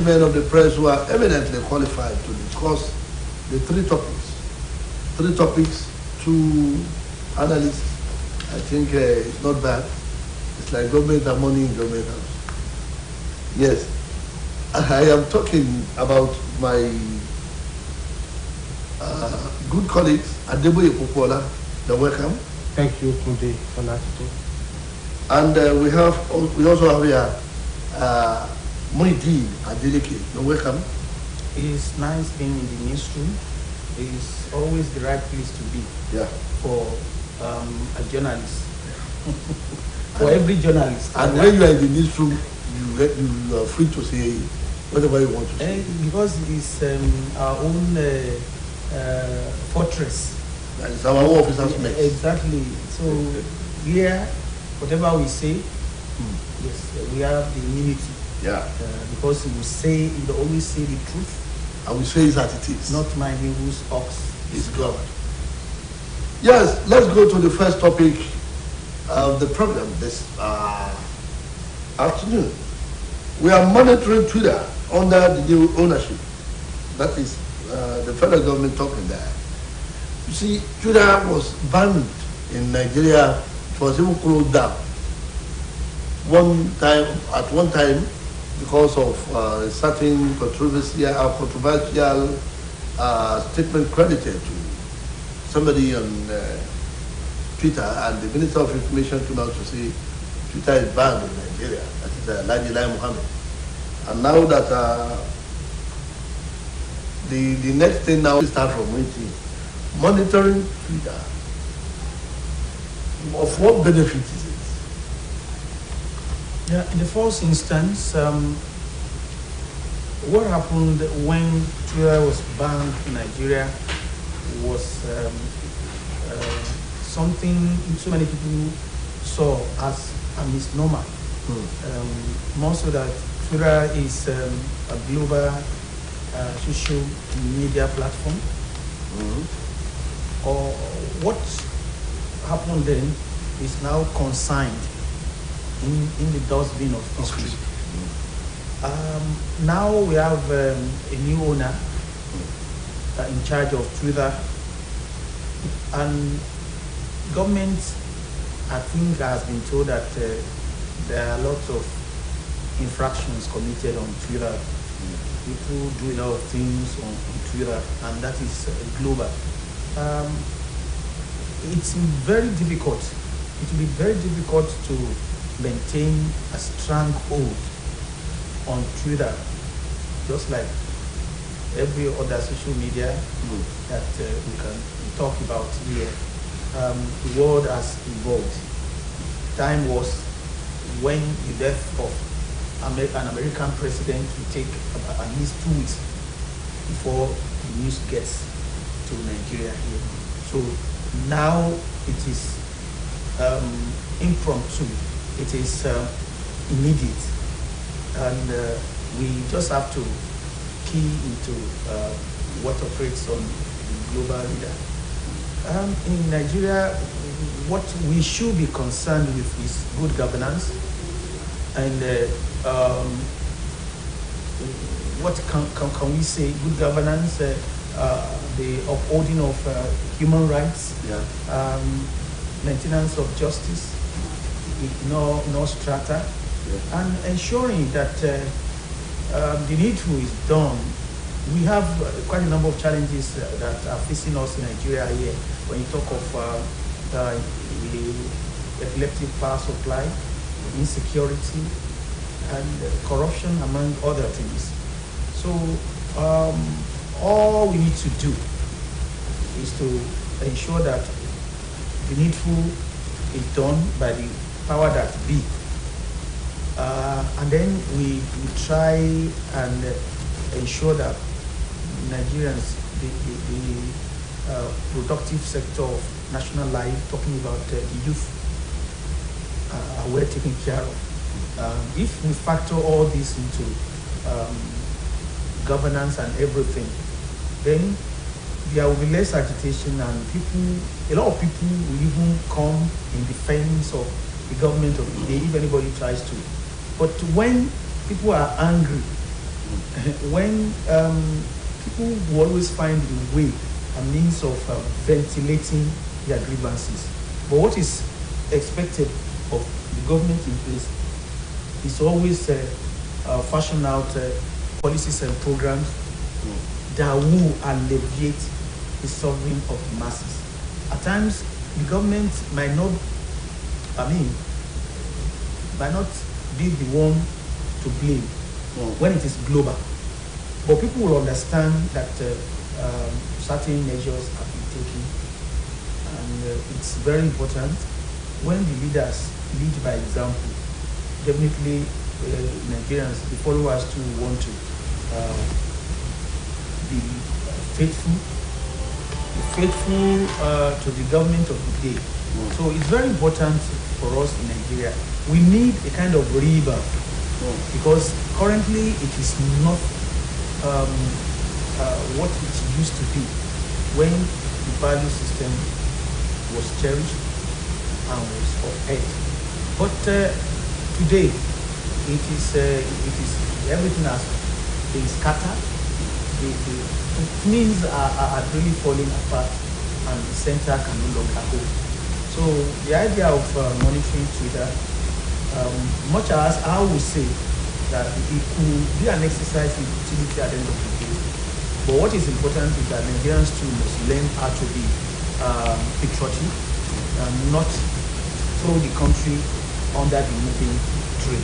men of the press who are eminently qualified to discuss the three topics. Three topics, two analysts. I think it's not bad. It's like government and money in government house. Yes, I am talking about my good colleagues, Adeboye Popola. They're welcome. Thank you, Tunde, for that. And we also have here Muhyiddin Adeleke. You're welcome. It's nice being in the newsroom. It's always the right place to be. Yeah. For a journalist. For every journalist. And when you are in the newsroom, you are free to say whatever you want to say. Because it's our own fortress. And it's our own officers' mess. Exactly. So here, whatever we say, yes, we have the immunity. Yeah. Because we always say the truth. And we say it as it is. Not my whose ox is God. Yes, let's go to the first topic of the program this afternoon. We are monitoring Twitter under the new ownership. That is the federal government talking there. You see, Twitter was banned in Nigeria. It was even closed down. At one time, because of certain controversial statement credited to somebody on Twitter, and the Minister of Information came out to say Twitter is banned in Nigeria. That is Lajilai Mohammed. And now that the next thing now is start from waiting, monitoring Twitter. Of what benefit is it? Yeah, in the first instance, what happened when Twitter was banned in Nigeria was something so many people saw as a misnomer. More so that Twitter is a global social media platform. Or what happened then is now consigned in the dustbin of history. Now we have a new owner in charge of Twitter, and government, I think, has been told that there are lots of infractions committed on Twitter. People do a lot of things on Twitter, and that is global. It's very difficult. It will be very difficult to maintain a stranglehold on Twitter, just like every other social media that we can talk about here. The world has evolved. Time was when the death of an American president will take at least 2 weeks before the news gets to Nigeria here. So now it is impromptu. It is immediate, and we just have to key into what operates on the global leader. In Nigeria, what we should be concerned with is good governance, and what can we say? Good governance, the upholding of human rights, maintenance of justice, no strata, and ensuring that the needful is done. We have quite a number of challenges that are facing us in Nigeria here. When you talk of the epileptic power supply, insecurity, and corruption, among other things. So all we need to do is to ensure that the needful is done by the power that be. And then we try and ensure that Nigerians, the productive sector of national life, talking about the youth, are well taken care of. If we factor all this into governance and everything, then there will be less agitation, and a lot of people will even come in defense of the government of the day if anybody tries to. But when people are angry, when people will always find a way, a means of ventilating their grievances. But what is expected of the government in place is always fashion out policies and programs that will alleviate the suffering of the masses. At times, the government might not be the one to blame when it is global. But people will understand that certain measures have been taken, and it's very important when the leaders lead by example. Definitely, Nigerians, the followers too, want to be faithful to the government of the day. So it's very important for us in Nigeria. We need a kind of rebirth because currently it is not what it used to be when the value system was cherished and was upheld. But today it is everything has been scattered. The things are really falling apart, and the center can no longer hold. So the idea of monitoring Twitter, much as I would say that it could be an exercise in utility at the end of the day, but what is important is that Nigerians too must learn how to be patriotic and not throw the country under the moving train.